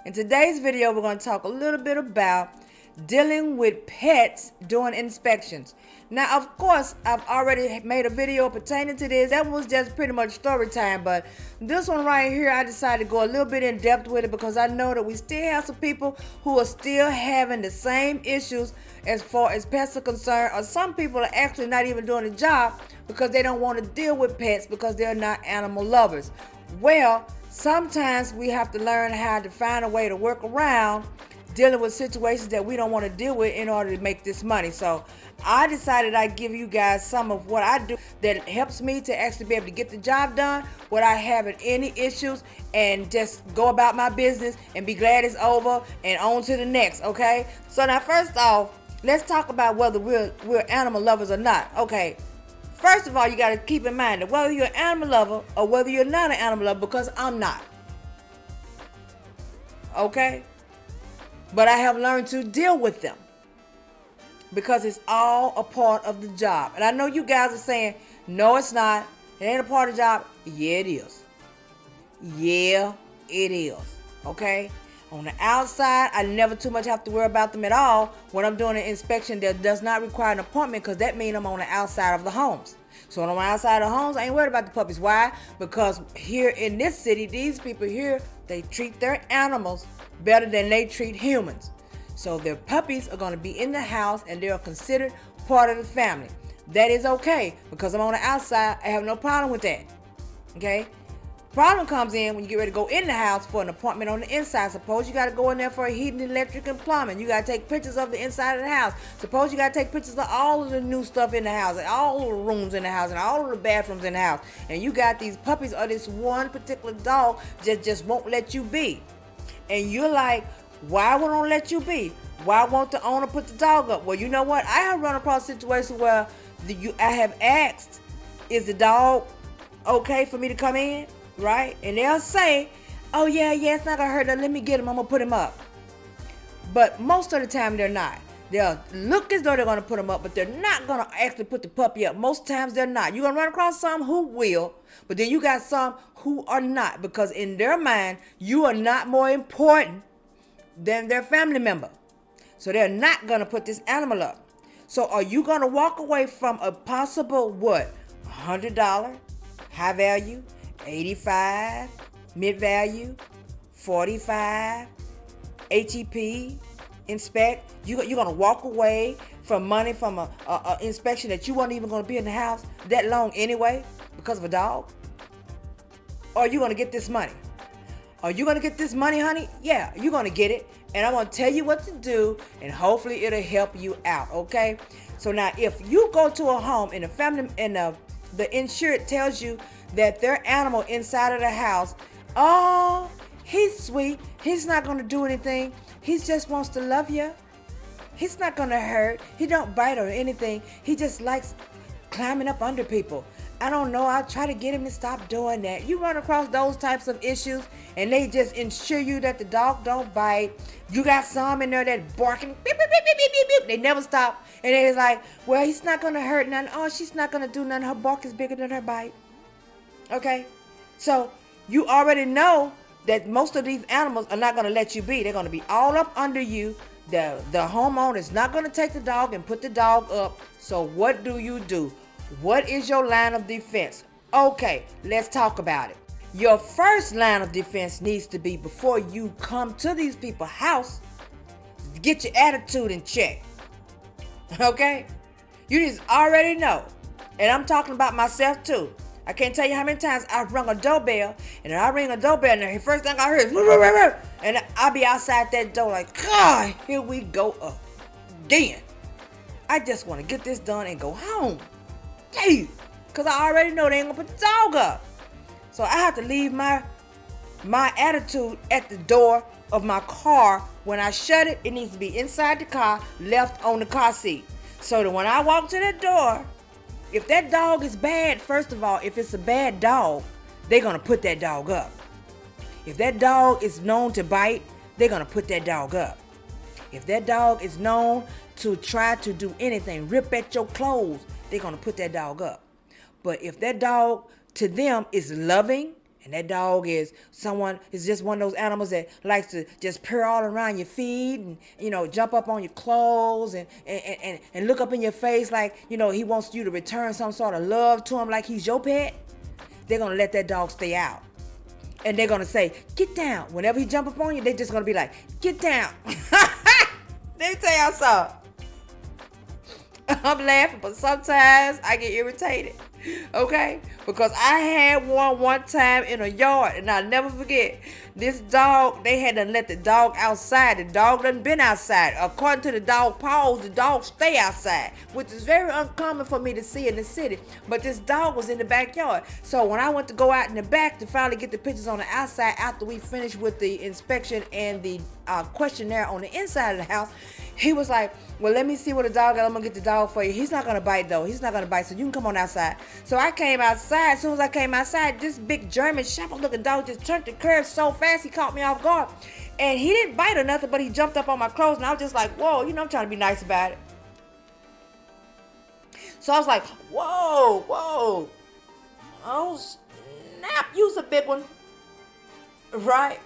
In today's video, we're going to talk a little bit about dealing with pets during inspections. Now, of course, I've already made a video pertaining to this. That was just pretty much story time, but this one right here, I decided to go a little bit in depth with it because I know that we still have some people who are still having the same issues as far as pets are concerned, or some people are actually not even doing the job because they don't want to deal with pets because they're not animal lovers. Well, sometimes we have to learn how to find a way to work around dealing with situations that we don't want to deal with in order to make this money. So I decided I'd give you guys some of what I do that helps me to actually be able to get the job done without having any issues, and just go about my business and be glad it's over and on to the next. Okay, so now first off, let's talk about whether we're animal lovers or not. Okay, first of all, you got to keep in mind that whether you're an animal lover or whether you're not an animal lover, because I'm not. Okay? But I have learned to deal with them because it's all a part of the job. And I know you guys are saying, no, it's not. It ain't a part of the job. Yeah, it is. Yeah, it is. Okay? On the outside, I never too much have to worry about them at all. When I'm doing an inspection that does not require an appointment, because that means I'm on the outside of the homes. So when I'm outside of the homes, I ain't worried about the puppies. Why? Because here in this city, these people here, they treat their animals better than they treat humans. So their puppies are going to be in the house and they are considered part of the family. That is okay because I'm on the outside. I have no problem with that. Okay? Problem comes in when you get ready to go in the house for an appointment on the inside. Suppose you got to go in there for a heating, electric, and plumbing. You got to take pictures of the inside of the house. Suppose you got to take pictures of all of the new stuff in the house, and all of the rooms in the house, and all of the bathrooms in the house. And you got these puppies or this one particular dog just won't let you be. And you're like, why won't let you be? Why won't the owner put the dog up? Well, you know what? I have run across situations where I have asked, is the dog okay for me to come in? Right? And they'll say, oh yeah, it's not gonna hurt. Let me get him. I'm gonna put him up. But most of the time they're not. They'll look as though they're gonna put him up, but they're not gonna actually put the puppy up. Most times they're not. You're gonna run across some who will, but then you got some who are not, because in their mind, you are not more important than their family member. So they're not gonna put this animal up. So are you gonna walk away from a possible what? $100 high value, 85 mid value, 45 HEP inspect? You're gonna walk away from money from a inspection that you weren't even gonna be in the house that long anyway because of a dog? Or are you gonna get this money? Are you gonna get this money, honey? Yeah, you're gonna get it, and I'm gonna tell you what to do, and hopefully it'll help you out. Okay? So now, if you go to a home and the family and the insured tells you that their animal inside of the house, oh, he's sweet, he's not gonna do anything, he just wants to love you, he's not gonna hurt, he don't bite or anything, he just likes climbing up under people. I don't know, I'll try to get him to stop doing that. You run across those types of issues and they just ensure you that the dog don't bite. You got some in there that barking, beep, beep, beep, beep, beep, beep. They never stop. And they're like, well, he's not gonna hurt nothing. Oh, she's not gonna do nothing. Her bark is bigger than her bite. Okay? So you already know that most of these animals are not gonna let you be. They're gonna be all up under you. The homeowner is not gonna take the dog and put the dog up. So what do? What is your line of defense? Okay, let's talk about it. Your first line of defense needs to be, before you come to these people's house, get your attitude in check. Okay? You just already know. And I'm talking about myself too. I can't tell you how many times I've rung a doorbell, and I ring a doorbell, and the first thing I hear is, "Rrr," and I'll be outside that door like, God, here we go again. I just want to get this done and go home. Damn, because I already know they ain't gonna put the dog up. So I have to leave my attitude at the door of my car. When I shut it, it needs to be inside the car, left on the car seat. So that when I walk to the door, if that dog is bad, first of all, if it's a bad dog, they're gonna put that dog up. If that dog is known to bite, they're gonna put that dog up. If that dog is known to try to do anything, rip at your clothes, they're going to put that dog up. But if that dog to them is loving And that dog is just one of those animals that likes to just purr all around your feet and, jump up on your clothes and look up in your face like, he wants you to return some sort of love to him like he's your pet. They're going to let that dog stay out. And they're going to say, get down. Whenever he jump up on you, they're just going to be like, get down. Let me tell y'all something. I'm laughing, but sometimes I get irritated. Okay? Because I had one time in a yard, and I'll never forget. This dog, they had to let the dog outside. The dog done been outside. According to the dog paws, the dog stay outside, which is very uncommon for me to see in the city. But this dog was in the backyard. So when I went to go out in the back to finally get the pictures on the outside after we finished with the inspection and the questionnaire on the inside of the house, he was like, well, let me see what the dog is. I'm going to get the dog for you. He's not going to bite, though. He's not going to bite, so you can come on outside. So I came outside. As soon as I came outside, this big German Shepherd-looking dog just turned the curve so fast, he caught me off guard. And he didn't bite or nothing, but he jumped up on my clothes, and I was just like, whoa, I'm trying to be nice about it. So I was like, whoa. Oh, snap, you's a big one. Right?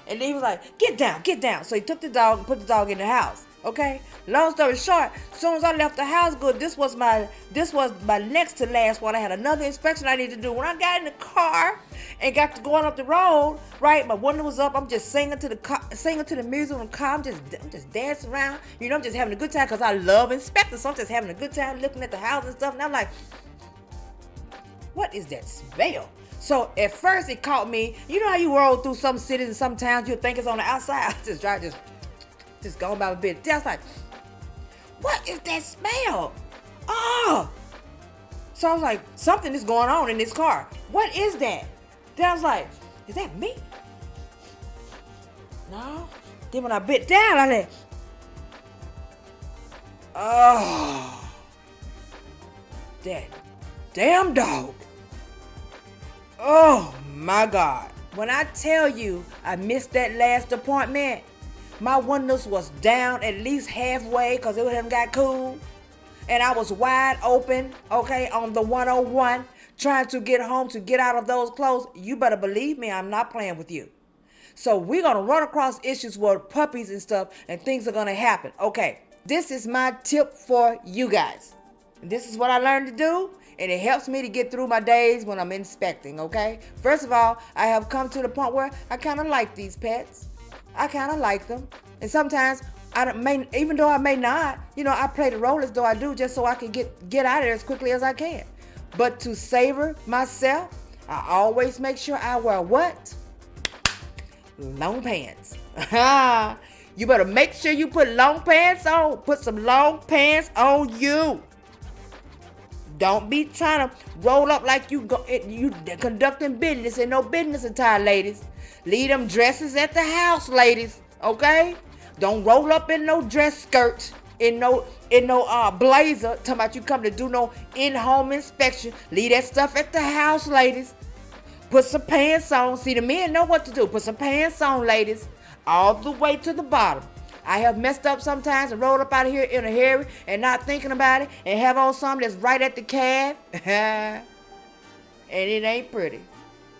And then he was like, get down. So he took the dog and put the dog in the house. Okay? Long story short, as soon as I left the house, this was my next to last one. I had another inspection I needed to do. When I got in the car and got to going up the road, right, my window was up. I'm just singing to the music in the car. I'm just dancing around. I'm just having a good time because I love inspecting. So I'm just having a good time looking at the house and stuff. And I'm like, what is that smell? So at first it caught me. You know how you roll through some cities and some towns, you think it's on the outside. I just going about a bit. I was like, what is that smell? Oh. So I was like, something is going on in this car. What is that? Then I was like, is that me? No. Then when I bit down, I said, oh, that damn dog. Oh my God. When I tell you I missed that last appointment, my windows was down at least halfway because it hadn't got cool. And I was wide open, okay, on the 101, trying to get home to get out of those clothes. You better believe me, I'm not playing with you. So we're going to run across issues with puppies and stuff, and things are going to happen. Okay, this is my tip for you guys. This is what I learned to do, and it helps me to get through my days when I'm inspecting, okay? First of all, I have come to the point where I kind of like these pets. I kind of like them. And sometimes, even though I may not, I play the role as though I do just so I can get out of there as quickly as I can. But to savor myself, I always make sure I wear what? Long pants. You better make sure you put long pants on. Put some long pants on you. Don't be trying to roll up like you conducting business in no business attire, ladies. Leave them dresses at the house, ladies. Okay? Don't roll up in no dress skirt, in no blazer. Talking about you come to do no in-home inspection. Leave that stuff at the house, ladies. Put some pants on. See, the men know what to do. Put some pants on, ladies. All the way to the bottom. I have messed up sometimes and rolled up out of here in a hurry and not thinking about it and have on something that's right at the calf. And it ain't pretty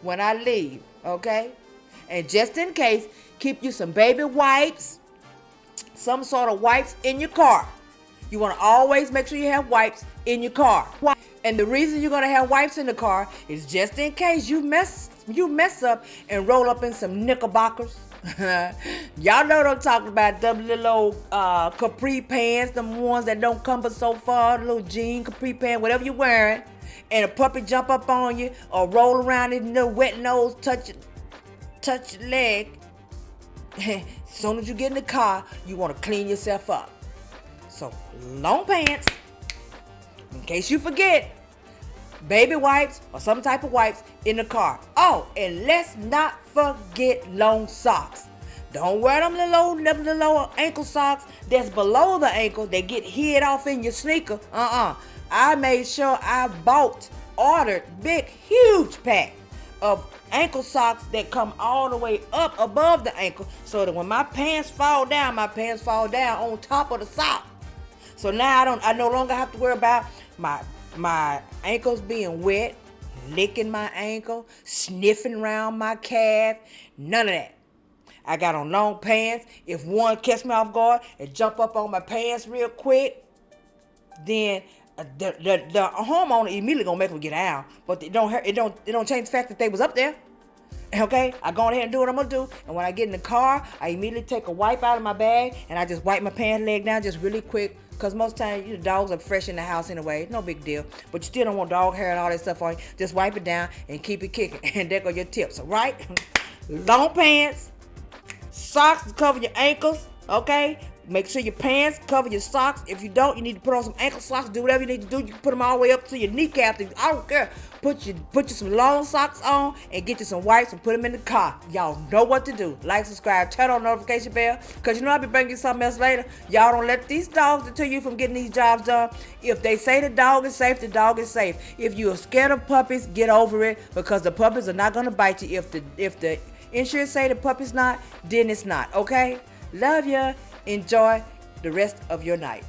when I leave, okay? And just in case, keep you some baby wipes, some sort of wipes in your car. You want to always make sure you have wipes in your car. And the reason you're going to have wipes in the car is just in case you mess up and roll up in some knickerbockers. Y'all know what I'm talking about. Them little old capri pants, them ones that don't come but so far, little jean capri pants, whatever you're wearing, and a puppy jump up on you or roll around in the wet nose, touch your leg. As soon as you get in the car, you want to clean yourself up. So long pants, in case you forget, baby wipes or some type of wipes in the car. Oh, and let's not forget long socks. Don't wear them little ankle socks that's below the ankle. They get hid off in your sneaker. I made sure I ordered big, huge pack of ankle socks that come all the way up above the ankle so that when my pants fall down on top of the sock. So now I no longer have to worry about my ankles being wet. licking my ankle, sniffing around my calf, none of that. I got on long pants. If one catch me off guard and jump up on my pants real quick, then the homeowner immediately gonna make them get out. But it don't change the fact that they was up there. Okay, I go ahead and do what I'm gonna do. And when I get in the car, I immediately take a wipe out of my bag and I just wipe my pants leg down just really quick. Cause most times the dogs are fresh in the house anyway, no big deal. But you still don't want dog hair and all that stuff on you. Just wipe it down and keep it kicking. And there go your tips, all right? Long pants, socks to cover your ankles, okay? Make sure your pants cover your socks. If you don't, you need to put on some ankle socks. Do whatever you need to do. You can put them all the way up to your kneecap. I don't care. Put you some long socks on and get you some wipes and put them in the car. Y'all know what to do. Like, subscribe, turn on notification bell. Because you know I'll be bringing you something else later. Y'all don't let these dogs deter you from getting these jobs done. If they say the dog is safe, the dog is safe. If you're scared of puppies, get over it. Because the puppies are not going to bite you. If the insurance say the puppy's not, then it's not. Okay? Love ya. Enjoy the rest of your night.